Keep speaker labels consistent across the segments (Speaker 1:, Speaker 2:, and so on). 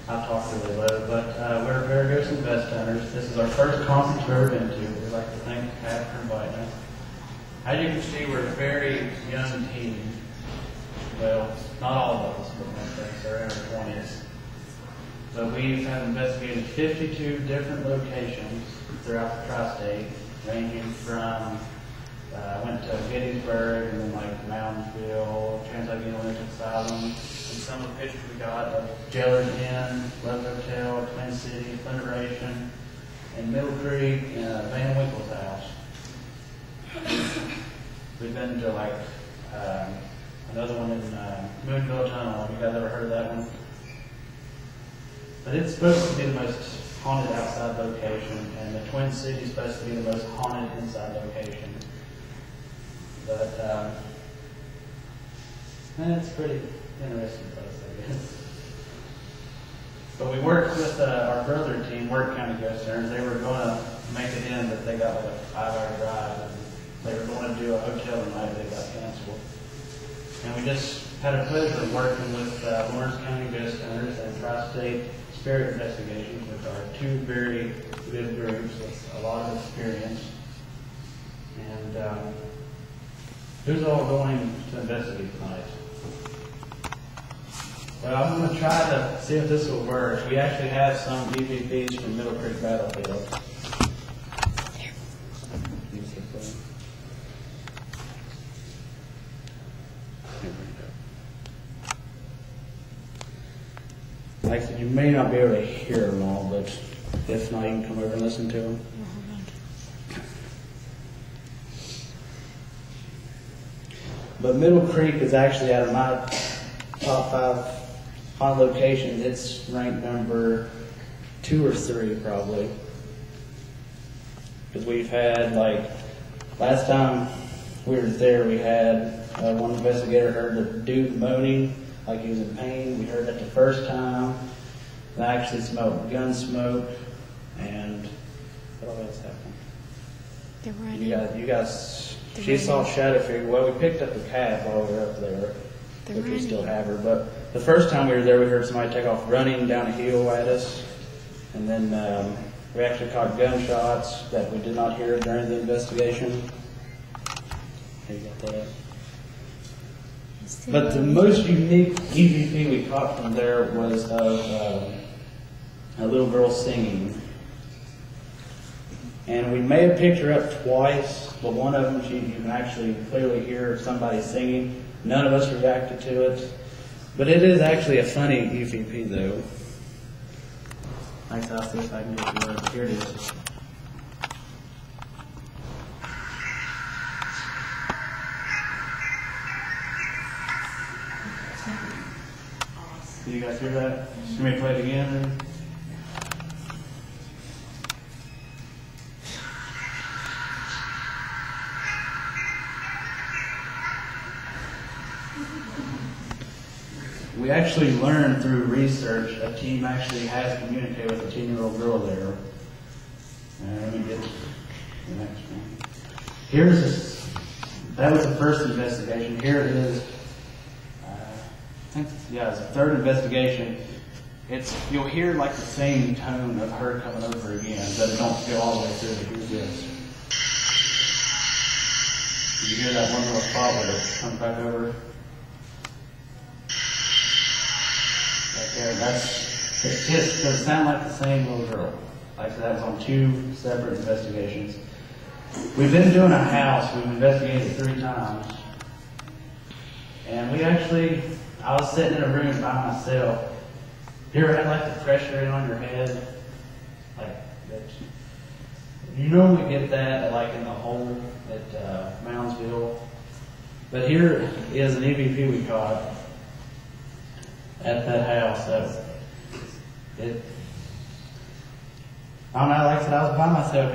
Speaker 1: I'll talk really low, but we're ParaGhost InvestHunters. This is our first conference we've ever been to. We'd like to thank KAPS for inviting us. As you can see, we're a very young team. Well, not all of us, but most of us are in our 20s. But we have investigated 52 different locations throughout the tri-state, ranging from went to Gettysburg and then like Moundsville, Trans-Allegheny Asylum, and some of the pictures we got of Jailers Inn, Love Hotel, Twin City, Federation, and Middle Creek, and Van Winkle's house. We've been to like another one in Moonville Tunnel. Have you guys ever heard of that one? But it's supposed to be the most haunted outside location, and the Twin City is supposed to be the most haunted inside location. But it's a pretty interesting place, I guess. But we worked with our brother team, Work County Ghost Hunters. They were going to make it in, but they got like a 5-hour drive, and they were going to do a hotel tonight, but they got canceled. And we just had a pleasure of working with Lawrence County Ghost Hunters and Tri-State Spirit Investigations, which are two very good groups with a lot of experience. And who's all going to investigate tonight? Well, I'm going to try to see if this will work. We actually have some EVPs from Middle Creek Battlefield. Like I said, you may not be able to hear them all, but if not, you can come over and listen to them. But Middle Creek is actually out of my top 5 haunted locations. It's ranked number 2 or 3 probably. Because we've had, like, last time we were there, we had one investigator heard the dude moaning like he was in pain. We heard that the first time. And I actually smelled gun smoke. And what else happened? You guys, she saw shadow figure. Well, we picked up the cat while we were up there, which we still have her. But the first time we were there, we heard somebody take off running down a hill at us. And then we actually caught gunshots that we did not hear during the investigation. Here you got that. But the most unique EVP we caught from there was of a little girl singing. And we may have picked her up twice, but one of them you can actually clearly hear somebody singing. None of us reacted to it. But it is actually a funny EVP though. I'll see if I can get the word. Here it is. Did you guys hear that? Let me play it again. We actually learned through research a team actually has communicated with a 10-year-old girl there. Let me get the next one. That was the first investigation. Here it is. I think it's the third investigation. You'll hear like the same tone of her coming over again, but it don't go all the way through to who's this. Did you hear that one little spot where it comes back over? Right there, it just does sound like the same little girl. Like I said, that was on 2 separate investigations. We've been doing a house, we've investigated 3 times. And I was sitting in a room by myself. You ever had like the pressure on your head? Like that. You normally get that like in the hole at Moundsville. But here is an EVP we caught at that house. I don't know, like I said, I was by myself.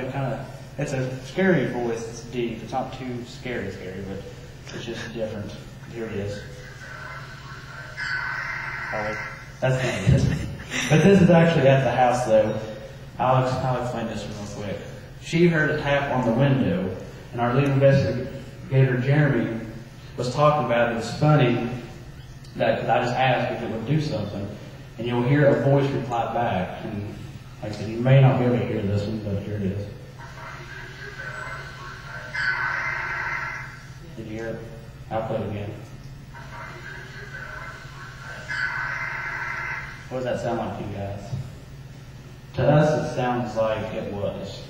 Speaker 1: It's a scary voice. It's deep. It's not too scary, but it's just different. Here it is. That's not it. But this is actually at the house, though. I'll explain this real quick. She heard a tap on the window, and our lead investigator, Jeremy, was talking about it. It was funny that I just asked if it would do something. and you'll hear a voice reply back. And like I said, you may not be able to hear this one, but here it is. Did you hear it? I'll play it again. What does that sound like to you guys? To us, it sounds like it was.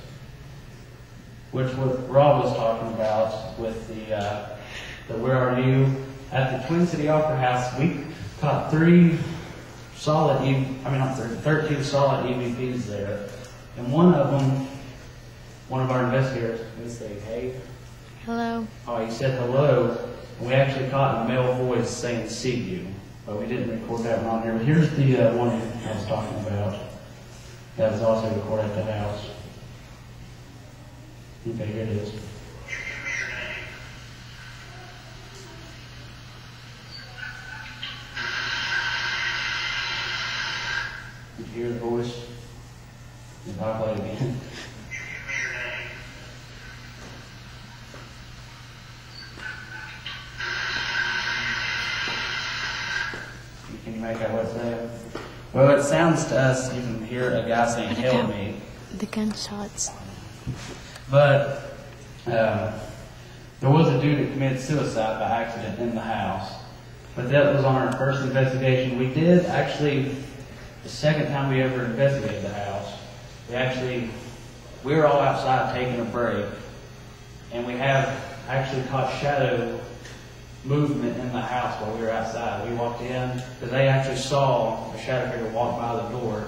Speaker 1: Which what Rob was talking about with the Where Are You? At the Twin City Opera House, we caught 13 solid EVPs there. And one of them, one of our investigators, would say, hey.
Speaker 2: Hello.
Speaker 1: Oh, he said hello. And we actually caught a male voice saying, see you. But we didn't record that one on here. But here's the one I was talking about. That was also recorded at the house. Okay, here it is. Did you hear the voice? If I play it again. Can you make out what it's saying? Well, it sounds to us, you can hear a guy saying, help me.
Speaker 2: The gunshots.
Speaker 1: But there was a dude that committed suicide by accident in the house. But that was on our first investigation. We did actually, the second time we ever investigated the house, we were all outside taking a break. And we have actually caught shadow movement in the house while we were outside. We walked in, because they actually saw a shadow figure walk by the door.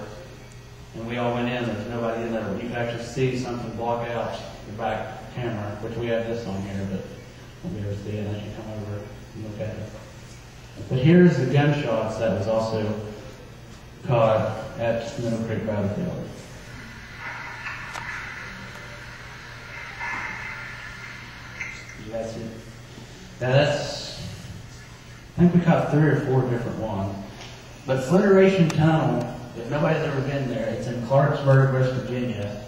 Speaker 1: And we all went in, there's nobody in there, but you could actually see something block out the back camera, which we have this on here, but you'll be able to see it as you come over and look at it. But here's the gunshots that was also caught at Middle Creek Battlefield. You guys see? Now I think we caught 3 or 4 different ones. But Federation Tunnel, if nobody's ever been there, it's in Clarksburg, West Virginia.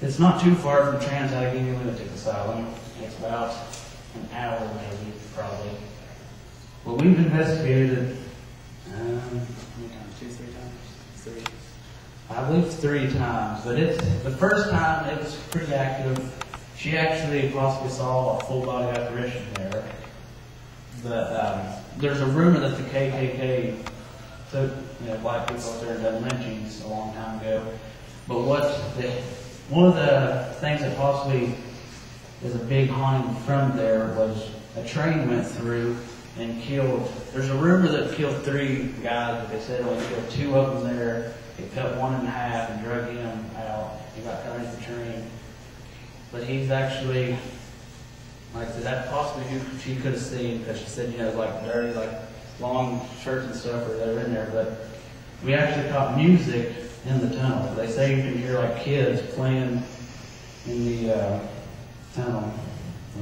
Speaker 1: It's not too far from Trans-Allegheny Lunatic Asylum. It's about an hour maybe, probably. Well, we've investigated, how many times? 2, 3 times? 3. I believe 3 times. But the first time it was pretty active. She actually possibly saw a full body apparition there. But there's a rumor that the KKK took black people out there and done lynchings a long time ago. But one of the things that possibly is a big haunting from there was a train went through and killed. There's a rumor that it killed 3 guys, but they said it only killed 2 of them there. It cut one in half and drug him out. He got cut into the train. But he's actually, like I said, that possibly who she could have seen, because she said, like dirty, like long shirts and stuff that were in there. But we actually caught music in the tunnel. They say you can hear like kids playing in the tunnel.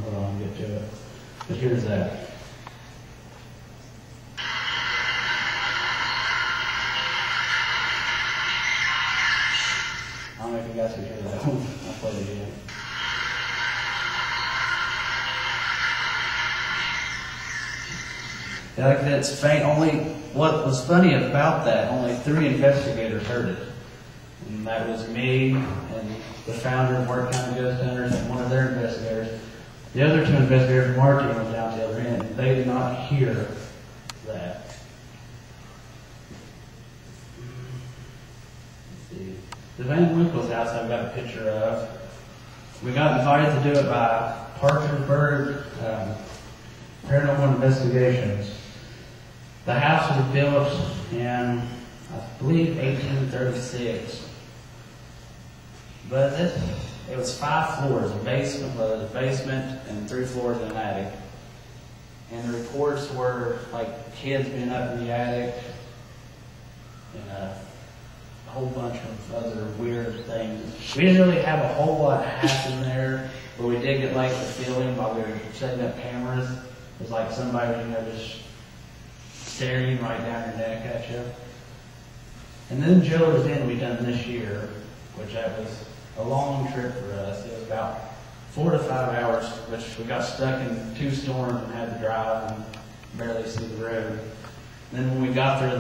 Speaker 1: Hold on, I'll get to it. But here's that. I don't know if you guys can hear that one. I'll play it again. Like that's faint. What was funny about that, only 3 investigators heard it. And that was me and the founder of Work County Ghost Hunters and one of their investigators. The other 2 investigators, Marty, was down the other end. They did not hear that. Let's see. The Van Winkle's house I've got a picture of. We got invited to do it by Parkersburg Paranormal Investigations. The house was built in, I believe, 1836. But it was 5 floors, a basement and 3 floors and an attic. And the reports were like kids being up in the attic and a whole bunch of other weird things. We didn't really have a whole lot happen there, but we did get like the feeling while we were setting up cameras. It was like somebody, just staring right down your neck at you. And then Joe's Inn we done this year, which that was a long trip for us. It was about 4 to 5 hours, which we got stuck in 2 storms and had to drive and barely see the road. And then when we got there,